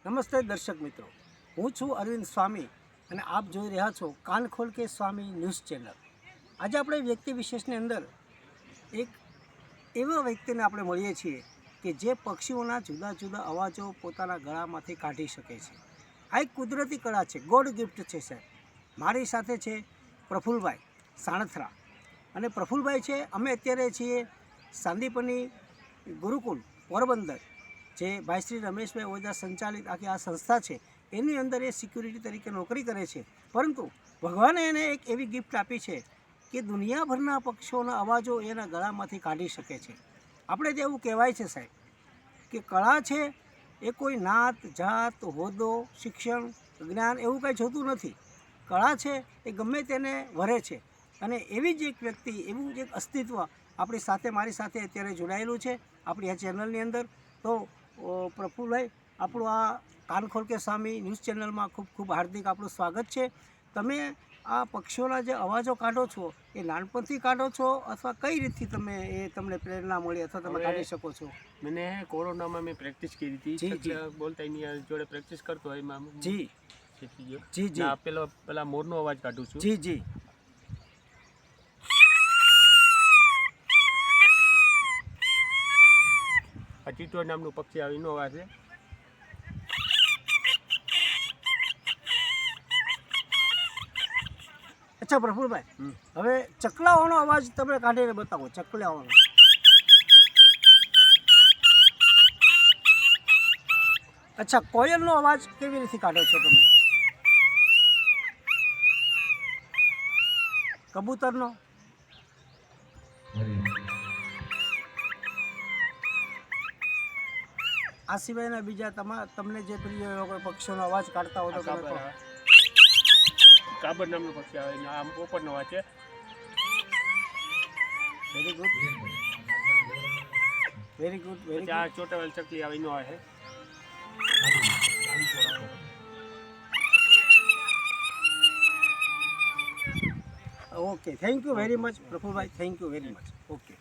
નમસ્તે દર્શક મિત્રો, હું છું અરવિંદ સ્વામી અને આપ જોઈ રહ્યા છો કાન ખોલ કે સ્વામી ન્યૂઝ ચેનલ। આજે આપણે વ્યક્તિ વિશેષની અંદર એક એવા વ્યક્તિને આપણે મળીએ છીએ કે જે પક્ષીઓના જુદા જુદા અવાજો પોતાના ગળામાંથી કાઢી શકે છે। આ એક કુદરતી કળા છે, ગોડ ગિફ્ટ છે સાહેબ। મારી સાથે છે પ્રફુલભાઈ સાણથરા અને પ્રફુલભાઈ છે, અમે અત્યારે છીએ સાંદીપની ગુરુકુલ પોરબંદર, જે ભાઈ શ્રી રમેશભાઈ ઓઝા સંચાલિત આખી આ સંસ્થા છે એની અંદર એ સિક્યુરિટી તરીકે નોકરી કરે છે। પરંતુ ભગવાને એને એક એવી ગિફ્ટ આપી છે કે દુનિયાભરના પક્ષીઓના અવાજો એના ગળામાંથી કાઢી શકે છે। આપણે તો એવું કહેવાય છે સાહેબ કે કળા છે એ કોઈ નાત જાત હોદ્દો શિક્ષણ જ્ઞાન એવું કંઈ જોતું નથી। કળા છે એ ગમે તેને વરે છે અને એવી જ એક વ્યક્તિ, એવું જ એક અસ્તિત્વ આપણી સાથે, મારી સાથે અત્યારે જોડાયેલું છે આપણી આ ચેનલની અંદર। તો પ્રફુલભાઈ, આપણું આ કાન ખોલ કે સ્વામી ન્યૂઝ ચેનલમાં ખૂબ ખૂબ હાર્દિક આપણું સ્વાગત છે। તમે આ પક્ષીઓના જે અવાજો કાઢો છો એ નાનપણથી કાઢો છો અથવા કઈ રીતથી તમને પ્રેરણા મળી અથવા તમે કાઢી શકો છો? मैंने कोरोना में प्रैक्टिस की थी। जी, जी। बोलता ही नहीं जोड़े प्रैक्टिस करतो હોય એમાં જી શીખી ગયો। જી જી ના પેલા મોરનો અવાજ કાઢું છું। જી જી આ ચીટો નામનું પક્ષી આવે એનો અવાજ છે। અચ્છા પ્રફુલભાઈ, હવે ચકલાઓનો અવાજ તમે કાઢીને બતાવો। ચકલાઓનો અચ્છા, કોયલનો અવાજ કેવી રીતે કાઢો છો તમે? કબૂતરનો? આ સિવાયના બીજા તમને જે પ્રિય એવા કોઈ પક્ષીઓનો અવાજ કાઢતા હોય તો તમે કહો। કાબર નામનું પક્ષી આવે ને આમ પોપટનો અવાજ છે। Very good, very good, very પછી આ ચોટાવેલ ચકલી આવે એનો આવે છે। Okay, thank you very much Prafulbhai, thank you very much. Okay.